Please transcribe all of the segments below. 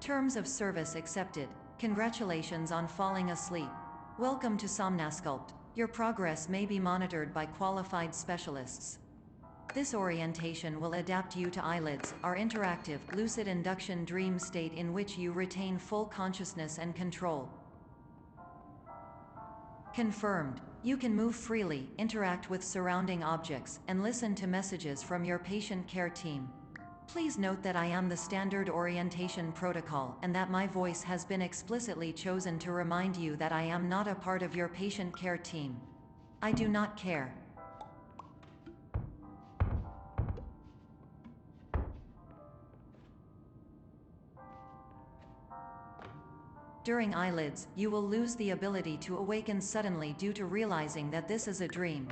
Terms of service accepted. Congratulations on falling asleep. Welcome to Somnasculpt. Your progress may be monitored by qualified specialists. This orientation will adapt you to eyelids, our interactive, lucid induction dream state in which you retain full consciousness and control. Confirmed. You can move freely, interact with surrounding objects, and listen to messages from your patient care team. Please note that I am the standard orientation protocol and that my voice has been explicitly chosen to remind you that I am not a part of your patient care team. I do not care. During eyelids, you will lose the ability to awaken suddenly due to realizing that this is a dream.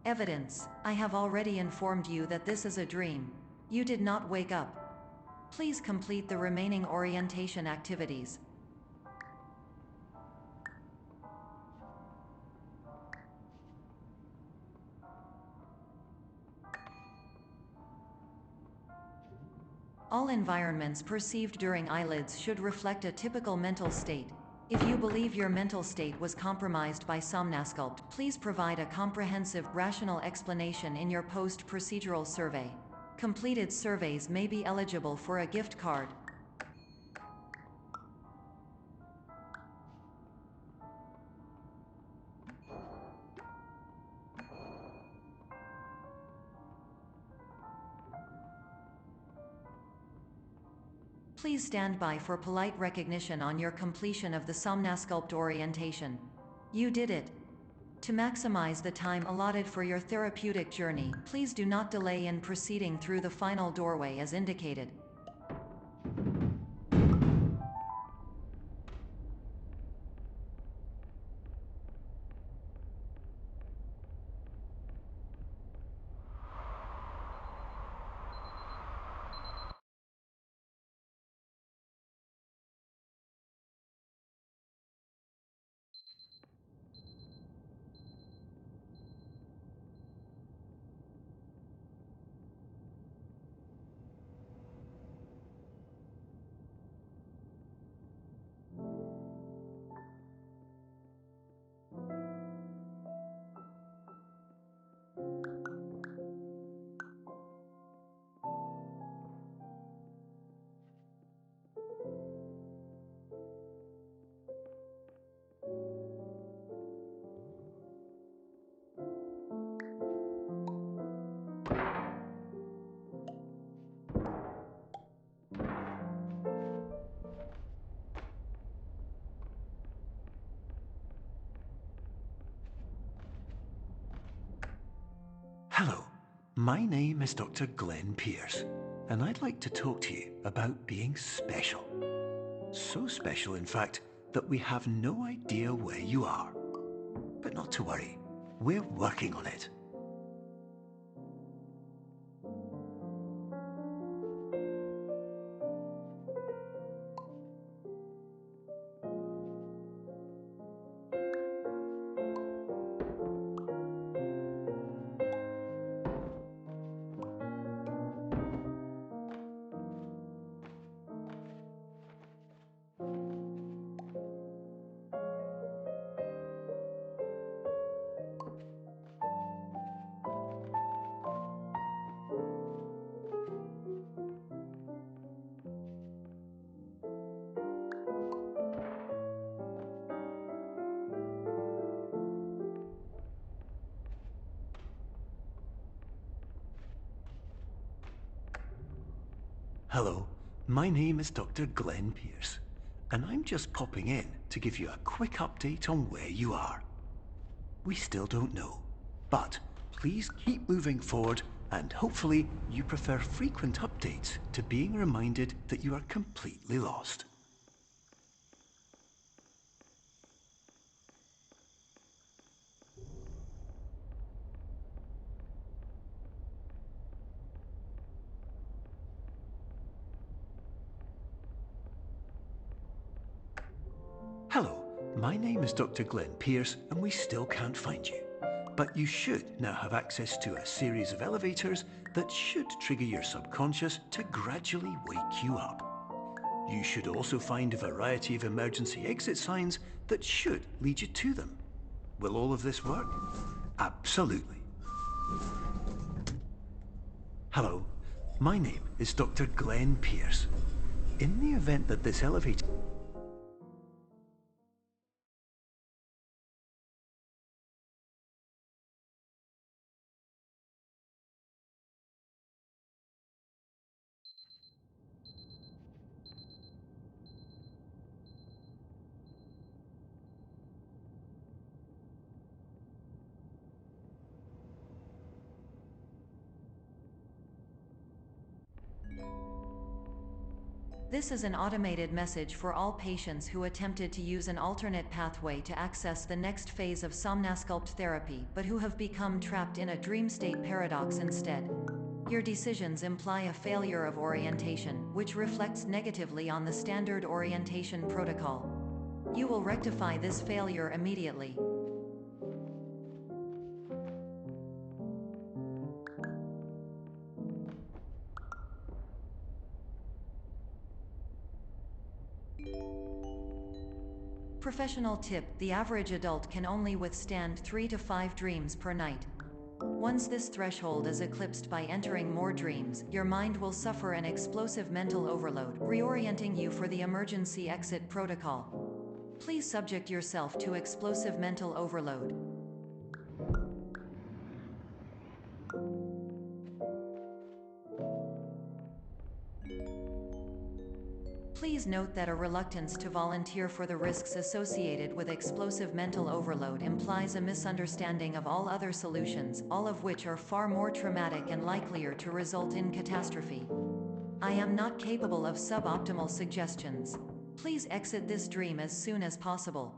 Evidence: I have already informed you that this is a dream. You did not wake up. Please complete the remaining orientation activities. All environments perceived during eyelids should reflect a typical mental state. If you believe your mental state was compromised by Somnasculpt, please provide a comprehensive, rational explanation in your post-procedural survey. Completed surveys may be eligible for a gift card. Please stand by for polite recognition on your completion of the Somnasculpt orientation. You did it. To maximize the time allotted for your therapeutic journey, please do not delay in proceeding through the final doorway as indicated. Hello, my name is Dr. Glenn Pierce, and I'd like to talk to you about being special. So special, in fact, that we have no idea where you are. But not to worry, we're working on it. Hello, my name is Dr. Glenn Pierce, and I'm just popping in to give you a quick update on where you are. We still don't know, but please keep moving forward, and hopefully you prefer frequent updates to being reminded that you are completely lost. Hello, my name is Dr. Glenn Pierce, and we still can't find you. But you should now have access to a series of elevators that should trigger your subconscious to gradually wake you up. You should also find a variety of emergency exit signs that should lead you to them. Will all of this work? Absolutely. Hello, my name is Dr. Glenn Pierce. In the event that this elevator... This is an automated message for all patients who attempted to use an alternate pathway to access the next phase of Somnasculpt therapy but who have become trapped in a dream state paradox instead. Your decisions imply a failure of orientation, which reflects negatively on the standard orientation protocol. You will rectify this failure immediately. Professional tip: the average adult can only withstand 3 to 5 dreams per night. Once this threshold is eclipsed by entering more dreams, your mind will suffer an explosive mental overload, reorienting you for the emergency exit protocol. Please subject yourself to explosive mental overload. Please note that a reluctance to volunteer for the risks associated with explosive mental overload implies a misunderstanding of all other solutions, all of which are far more traumatic and likelier to result in catastrophe. I am not capable of suboptimal suggestions. Please exit this dream as soon as possible.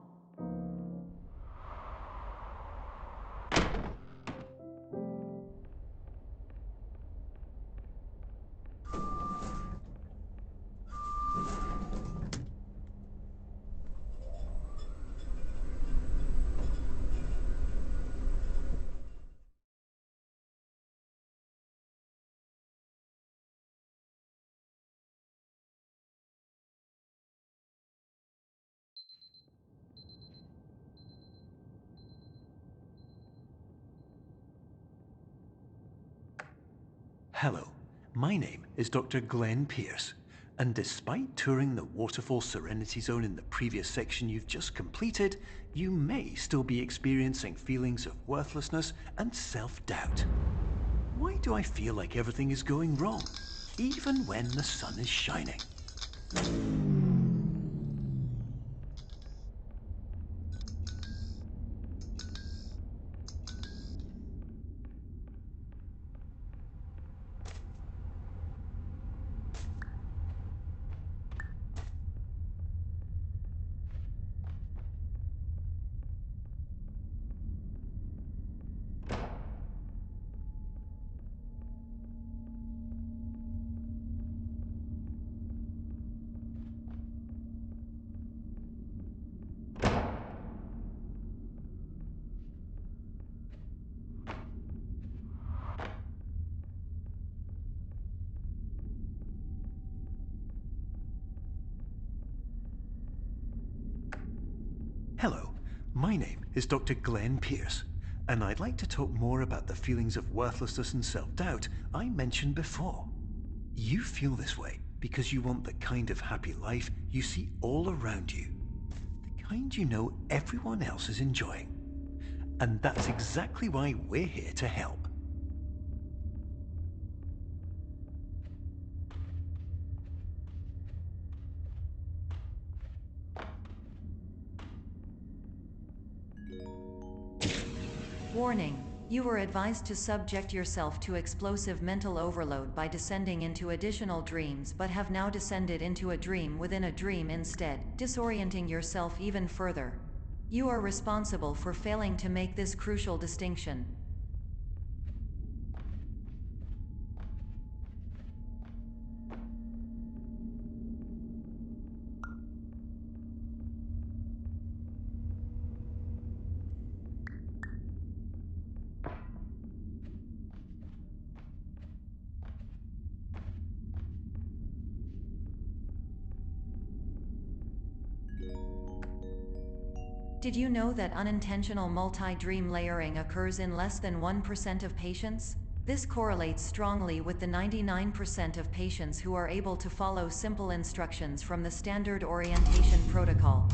Hello, my name is Dr. Glenn Pierce, and despite touring the Waterfall Serenity Zone in the previous section you've just completed, you may still be experiencing feelings of worthlessness and self-doubt. Why do I feel like everything is going wrong, even when the sun is shining? Hello, my name is Dr. Glenn Pierce, and I'd like to talk more about the feelings of worthlessness and self-doubt I mentioned before. You feel this way because you want the kind of happy life you see all around you, the kind you know everyone else is enjoying. And that's exactly why we're here to help. Warning: you were advised to subject yourself to explosive mental overload by descending into additional dreams but have now descended into a dream within a dream instead, disorienting yourself even further. You are responsible for failing to make this crucial distinction. Did you know that unintentional multi-dream layering occurs in less than 1% of patients? This correlates strongly with the 99% of patients who are able to follow simple instructions from the standard orientation protocol.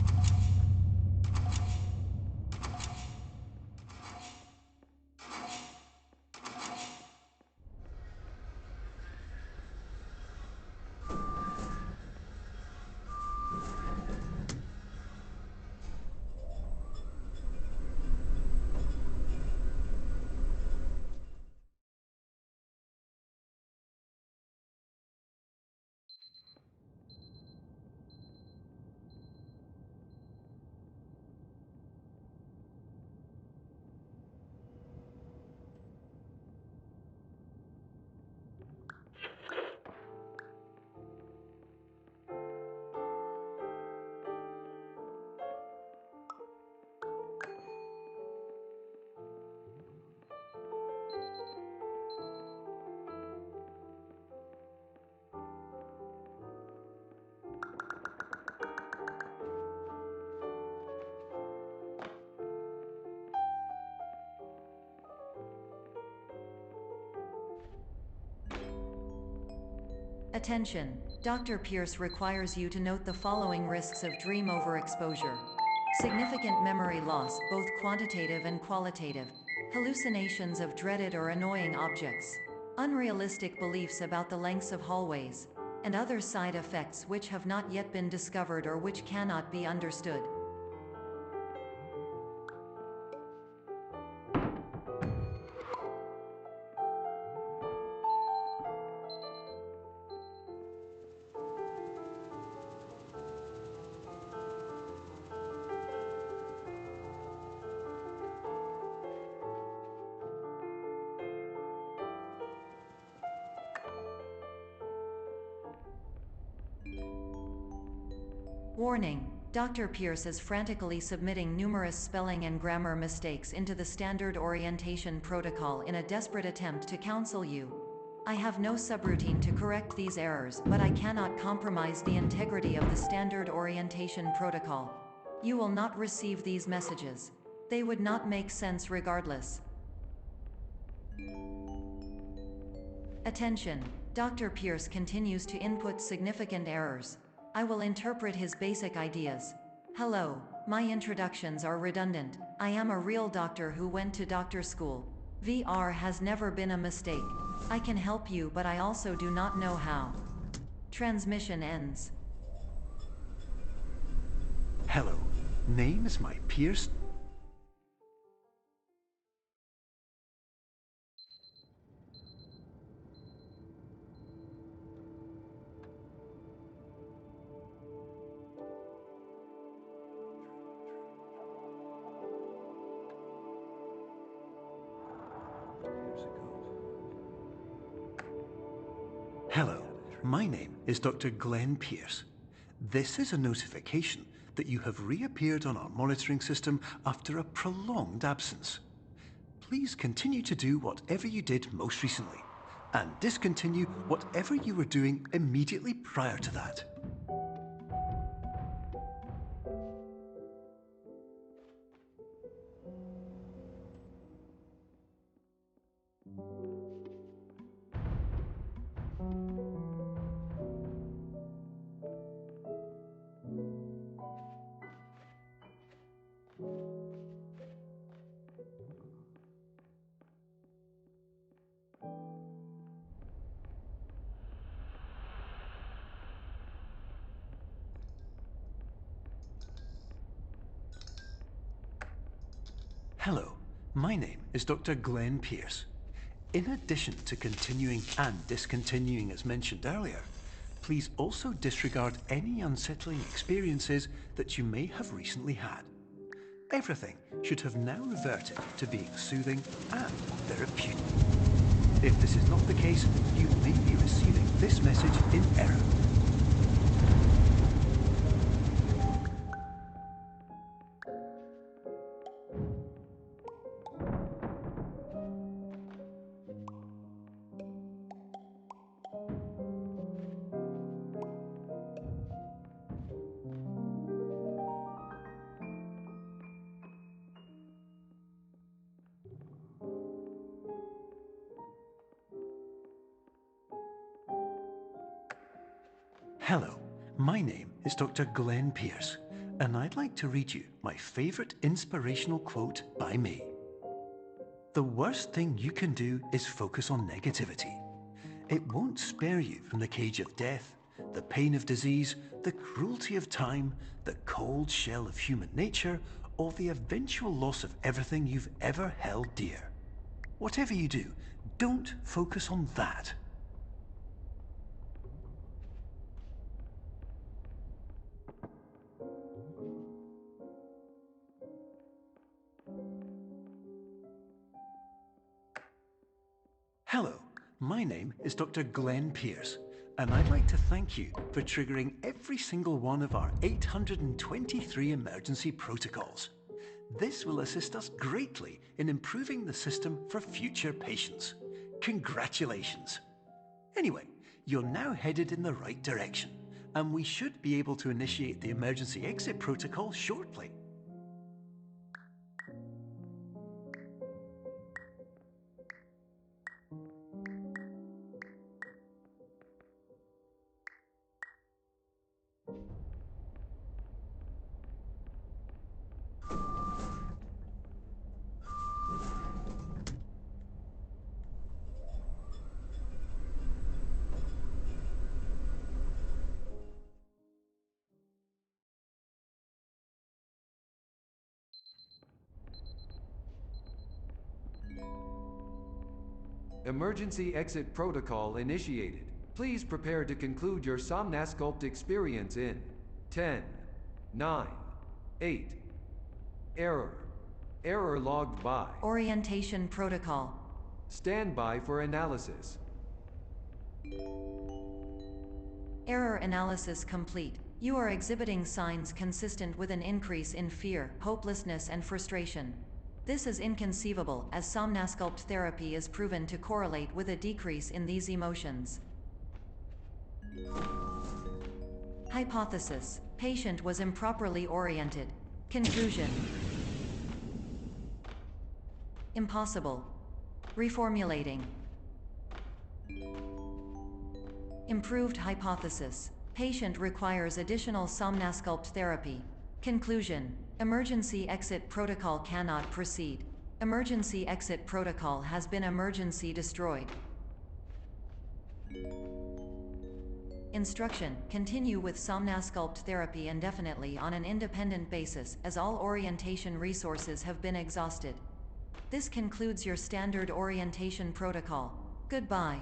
Attention! Dr. Pierce requires you to note the following risks of dream overexposure. Significant memory loss, both quantitative and qualitative. Hallucinations of dreaded or annoying objects. Unrealistic beliefs about the lengths of hallways. And other side effects which have not yet been discovered or which cannot be understood. Warning: Dr. Pierce is frantically submitting numerous spelling and grammar mistakes into the standard orientation protocol in a desperate attempt to counsel you. I have no subroutine to correct these errors, but I cannot compromise the integrity of the standard orientation protocol. You will not receive these messages. They would not make sense regardless. Attention! Dr. Pierce continues to input significant errors. I will interpret his basic ideas. Hello, my introductions are redundant. I am a real doctor who went to doctor school. VR has never been a mistake. I can help you, but I also do not know how. Transmission ends. Hello, name is my Pierce. Hello, my name is Dr. Glenn Pierce. This is a notification that you have reappeared on our monitoring system after a prolonged absence. Please continue to do whatever you did most recently, and discontinue whatever you were doing immediately prior to that. Hello, my name is Dr. Glenn Pierce. In addition to continuing and discontinuing as mentioned earlier, please also disregard any unsettling experiences that you may have recently had. Everything should have now reverted to being soothing and therapeutic. If this is not the case, you may be receiving this message in error. Hello, my name is Dr. Glenn Pierce, and I'd like to read you my favorite inspirational quote by me. The worst thing you can do is focus on negativity. It won't spare you from the cage of death, the pain of disease, the cruelty of time, the cold shell of human nature, or the eventual loss of everything you've ever held dear. Whatever you do, don't focus on that. Hello, my name is Dr. Glenn Pierce, and I'd like to thank you for triggering every single one of our 823 emergency protocols. This will assist us greatly in improving the system for future patients. Congratulations! Anyway, you're now headed in the right direction, and we should be able to initiate the emergency exit protocol shortly. Emergency exit protocol initiated. Please prepare to conclude your Somnasculpt experience in 10, 9, 8. Error. Error logged by. Orientation protocol. Stand by for analysis. Error analysis complete. You are exhibiting signs consistent with an increase in fear, hopelessness, and frustration. This is inconceivable, as Somnasculpt therapy is proven to correlate with a decrease in these emotions. Hypothesis: patient was improperly oriented. Conclusion: impossible. Reformulating. Improved hypothesis: patient requires additional Somnasculpt therapy. Conclusion: emergency exit protocol cannot proceed. Emergency exit protocol has been emergency destroyed. Instruction: continue with Somnasculpt therapy indefinitely on an independent basis, as all orientation resources have been exhausted. This concludes your standard orientation protocol. Goodbye.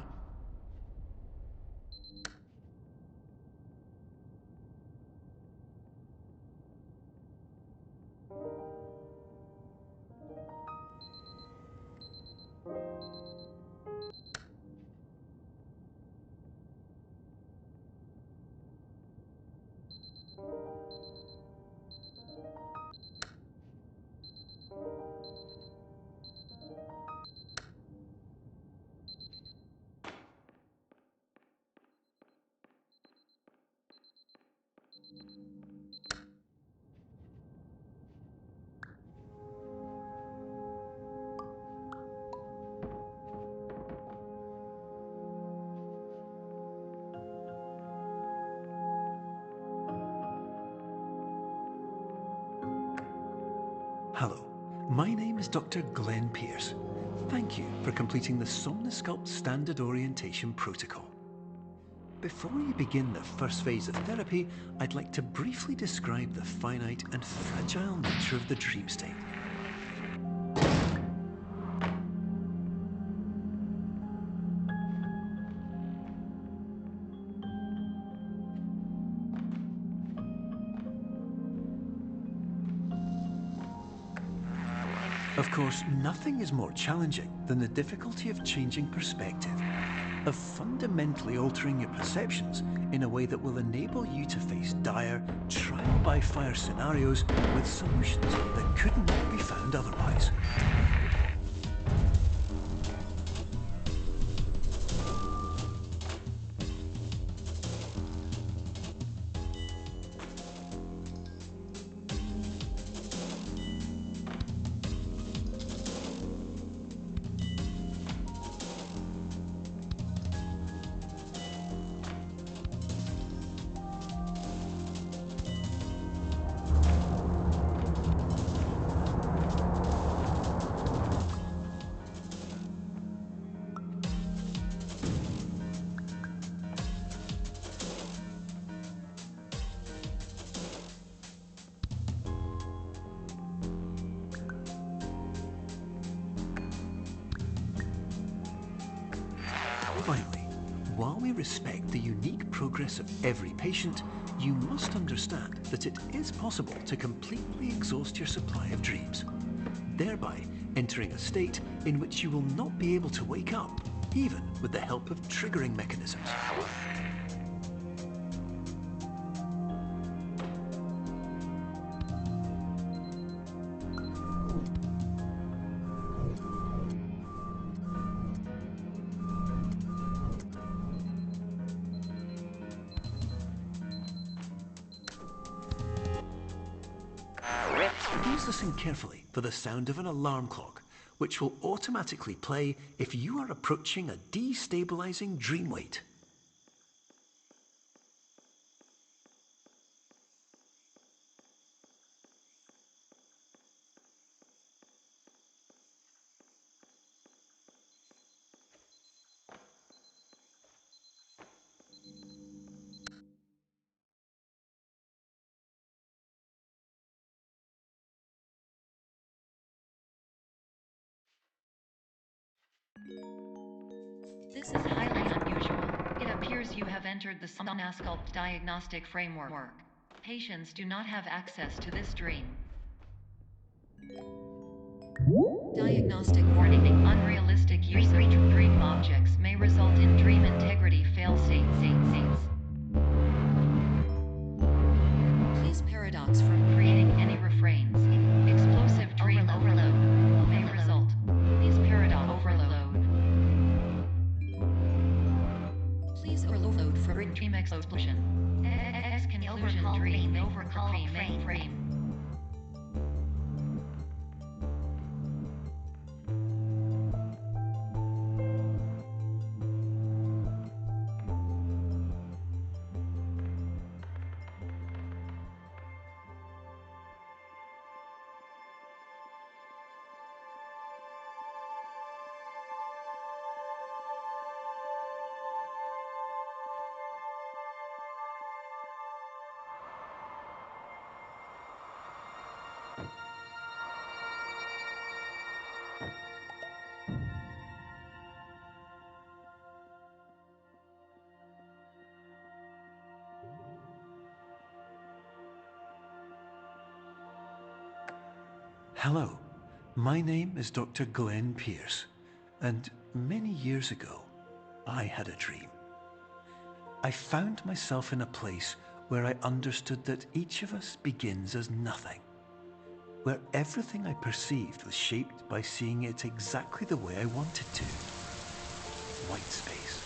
Hello, my name is Dr. Glenn Pierce. Thank you for completing the Somnasculpt Standard Orientation Protocol. Before you begin the first phase of therapy, I'd like to briefly describe the finite and fragile nature of the dream state. Of course, nothing is more challenging than the difficulty of changing perspective, of fundamentally altering your perceptions in a way that will enable you to face dire, trial-by-fire scenarios with solutions that could not be found otherwise. Finally, while we respect the unique progress of every patient, you must understand that it is possible to completely exhaust your supply of dreams, thereby entering a state in which you will not be able to wake up, even with the help of triggering mechanisms. Please listen carefully for the sound of an alarm clock, which will automatically play if you are approaching a destabilizing dream weight. This is highly unusual. It appears you have entered the Somnasculpt diagnostic framework. Patients do not have access to this dream. Diagnostic warning. Unrealistic use of dream objects may result in dream integrity fail-states. Please paradox from creating any refrains. Explosive dream overload may result. Please paradox overload. Please overload for dream explosion. Conclusion dream overcall frame. Hello, my name is Dr. Glenn Pierce, and many years ago, I had a dream. I found myself in a place where I understood that each of us begins as nothing, where everything I perceived was shaped by seeing it exactly the way I wanted to. White space.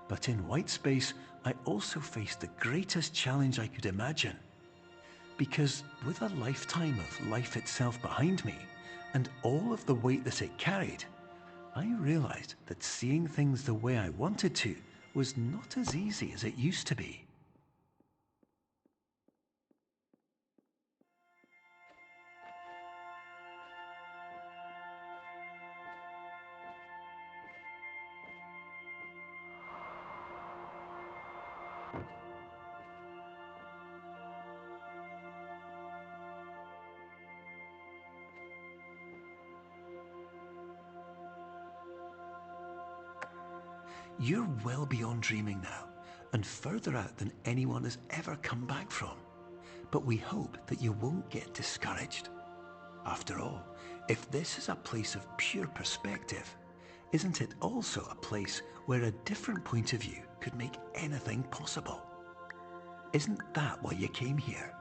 But in white space, I also faced the greatest challenge I could imagine. Because with a lifetime of life itself behind me, and all of the weight that it carried, I realized that seeing things the way I wanted to was not as easy as it used to be. You're well beyond dreaming now, and further out than anyone has ever come back from. But we hope that you won't get discouraged. After all, if this is a place of pure perspective, Isn't it also a place where a different point of view could make anything possible? Isn't that why you came here?